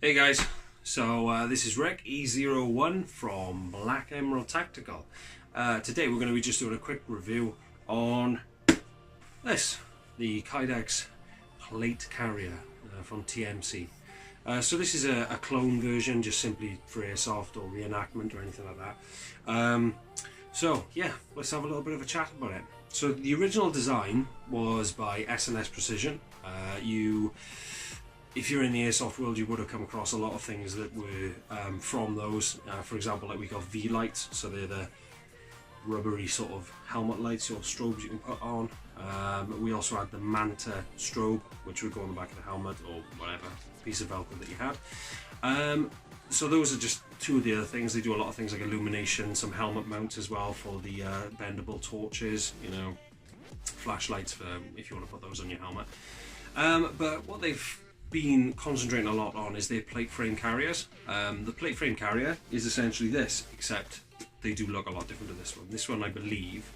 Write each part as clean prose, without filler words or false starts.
Hey guys, so this is Rik, E01 from Black Emerald Tactical. Today we're going to be just doing a quick review on this, the Kydex Plate Carrier from TMC. So this is a clone version, just simply for Airsoft or reenactment or anything like that. So yeah, let's have a little bit of a chat about it. So the original design was by S&S Precision. If you're in the Airsoft world, you would have come across a lot of things that were from those. For example, like we got V-lights, so they're the rubbery sort of helmet lights or strobes you can put on. We also had the Manta strobe, which would go on the back of the helmet or whatever piece of Velcro that you had. So those are just two of the other things. They do a lot of things like illumination, some helmet mounts as well for the bendable torches, you know, flashlights for if you want to put those on your helmet. But what they've been concentrating a lot on is their plate frame carriers. The plate frame carrier is essentially this, except they do look a lot different to this one. This one, I believe,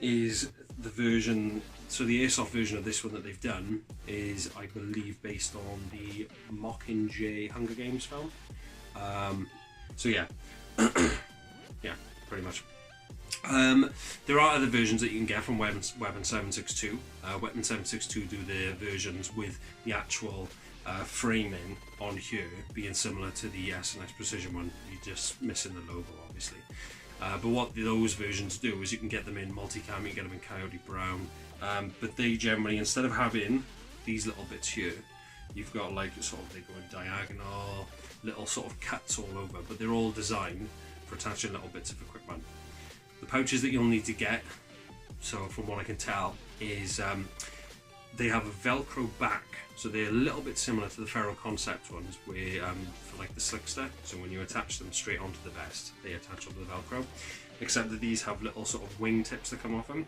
is the version, so the Airsoft version of this one that they've done is, I believe, based on the Mockingjay Hunger Games film. So yeah, yeah, pretty much. There are other versions that you can get from Weapon 762. Weapon 762 do their versions with the actual framing on here being similar to the S&S Precision one. You're just missing the logo, obviously. But what those versions do is you can get them in multicam, you can get them in Coyote Brown, but they generally, instead of having these little bits here, you've got like sort of, they go in diagonal, little sort of cuts all over, but they're all designed for attaching little bits of equipment. The pouches that you'll need to get, so from what I can tell, is they have a Velcro back, so they're a little bit similar to the Ferro Concept ones, where for like the Slickster, so when you attach them straight onto the vest, they attach onto the Velcro, except that these have little sort of wing tips that come off them.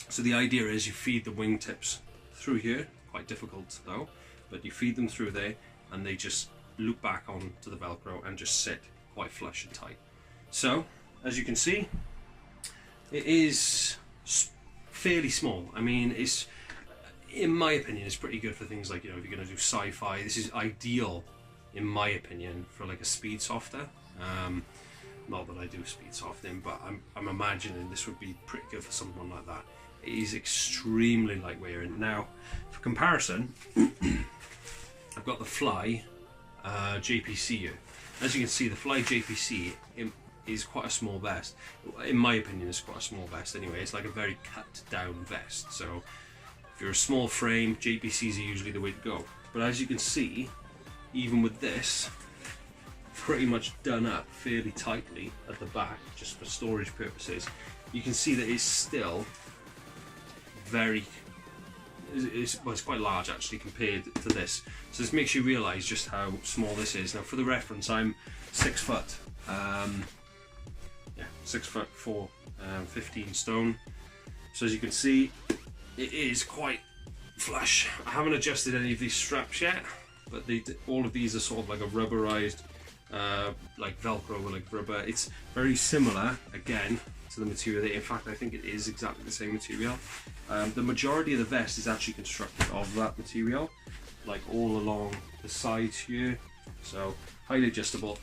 So the idea is you feed the wing tips through here, quite difficult though, but you feed them through there and they just loop back onto the Velcro and just sit quite flush and tight. So, as you can see, it is fairly small. I mean, it's, in my opinion, it's pretty good for things like, you know, if you're going to do sci-fi. This is ideal, in my opinion, for like a speed softer. Not that I do speed softening, but I'm imagining this would be pretty good for someone like that. It is extremely lightweight. And now, for comparison, I've got the Fly JPC here. As you can see, the Fly JPC is quite a small vest. In my opinion, it's quite a small vest anyway. It's like a very cut down vest. So if you're a small frame, JPCs are usually the way to go. But as you can see, even with this, pretty much done up fairly tightly at the back, just for storage purposes, you can see that it's still very, it's quite large actually compared to this. So this makes you realise just how small this is. Now for the reference, I'm 6 foot. Yeah, 6'4", 15 stone. So as you can see, it is quite flush. I haven't adjusted any of these straps yet, but all of these are sort of like a rubberized, like Velcro or like rubber. It's very similar, again, to the material. In fact, I think it is exactly the same material. The majority of the vest is actually constructed of that material, like all along the sides here. So highly adjustable,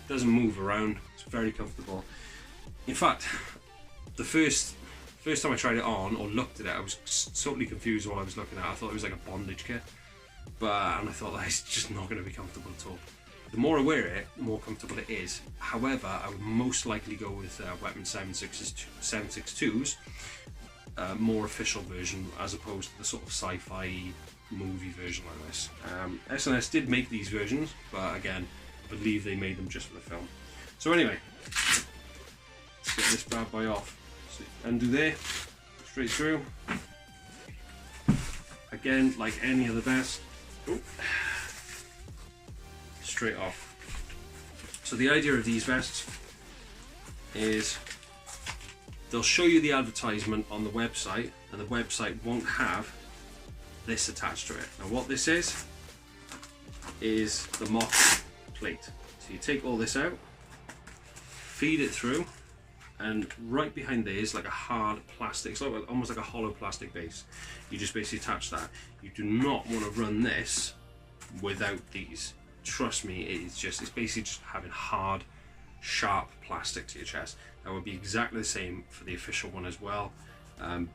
doesn't move around, it's very comfortable. In fact, the first time I tried it on or looked at it, I was totally confused while I was looking at it. I thought it was like a bondage kit, and I thought that it's just not going to be comfortable at all. The more I wear it, the more comfortable it is. However, I would most likely go with Weapon 762's more official version, as opposed to the sort of sci-fi movie version like this. S&S did make these versions, but again, I believe they made them just for the film. So anyway, let's get this bad boy off. So undo there, straight through. Again, like any other vest, straight off. So the idea of these vests is they'll show you the advertisement on the website, and the website won't have this attached to it. Now what this is the mock plate. So you take all this out, feed it through, and right behind there is like a hard plastic, it's like almost like a hollow plastic base. You just basically attach that. You do not want to run this without these. trust me, it's basically just having hard, sharp plastic to your chest. That would be exactly the same for the official one as well,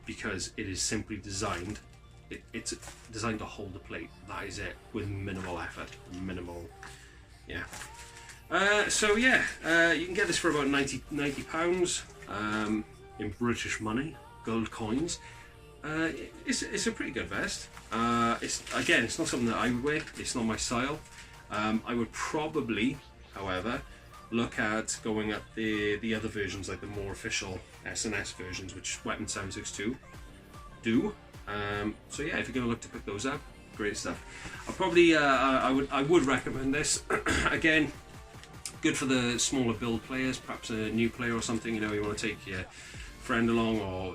because it is simply designed. It's designed to hold the plate. That is it, with minimal effort, minimal. Yeah. So yeah, you can get this for about £90 in British money, gold coins. It's a pretty good vest. It's not something that I would wear. It's not my style. I would probably, however, look at going at the other versions, like the more official S&S versions, which Weapon 762 do. So yeah, if you're going to look to pick those up, great stuff. I would recommend this. Again, good for the smaller build players, perhaps a new player or something. You know, you want to take your friend along, or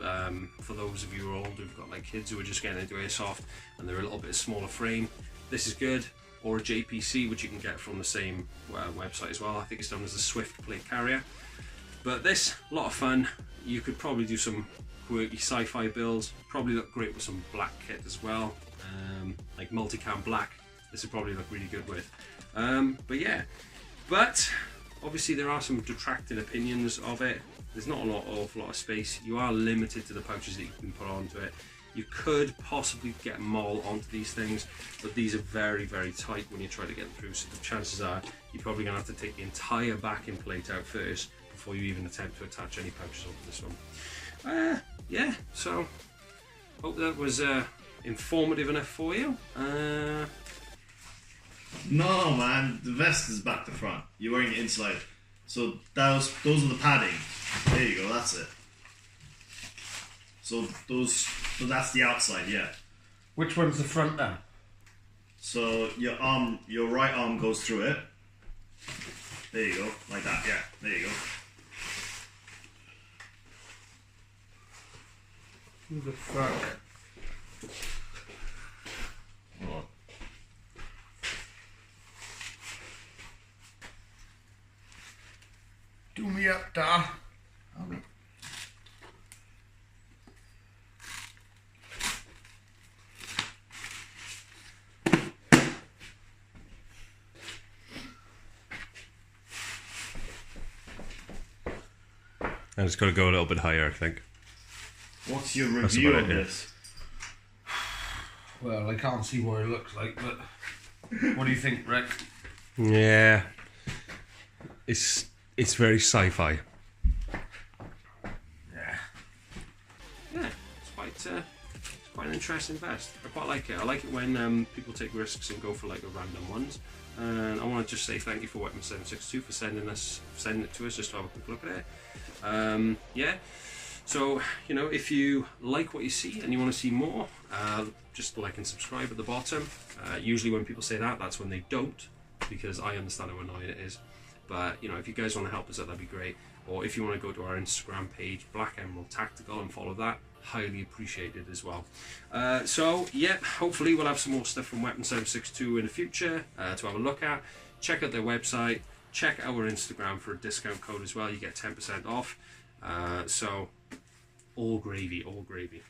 for those of you who are older, who've got like kids who are just getting into Airsoft and they're a little bit smaller frame. This is good. Or a JPC, which you can get from the same website as well. I think it's known as the Swift Plate Carrier. But this, a lot of fun. You could probably do some quirky sci-fi builds. Probably look great with some black kit as well, like multicam black. This would probably look really good with. But yeah, but obviously there are some detracting opinions of it. There's not a lot of space. You are limited to the pouches that you can put onto it. You could possibly get MOL onto these things, but these are very, very tight when you try to get through, so the chances are you're probably going to have to take the entire backing plate out first before you even attempt to attach any pouches onto this one. Yeah, so hope that was informative enough for you. No man, the vest is back to front. You're wearing it inside. So those are the padding. There you go, that's it. So that's the outside, yeah. Which one's the front then? So your right arm goes through it. There you go, like that, yeah. There you go. Who the fuck? Oh. Do me up, da. Okay. And it's got to go a little bit higher, I think. What's your review of this? Well, I can't see what it looks like, but what do you think, Rick? Yeah, it's very sci-fi. Yeah. Yeah, it's quite an interesting vest. I quite like it. I like it when people take risks and go for like the random ones. And I want to just say thank you for Weapon 762 for sending it to us just to have a quick look at it. Yeah, so you know, if you like what you see and you want to see more, just like and subscribe at the bottom. Usually when people say that, that's when they don't, because I understand how annoying it is. But you know, if you guys want to help us out, that'd be great. Or if you want to go to our Instagram page, Black Emerald Tactical, and follow that, highly appreciated as well. So yeah, hopefully we'll have some more stuff from Weapon 762 in the future to have a look at. Check out their website, check our Instagram for a discount code as well. You get 10% off. So all gravy, all gravy.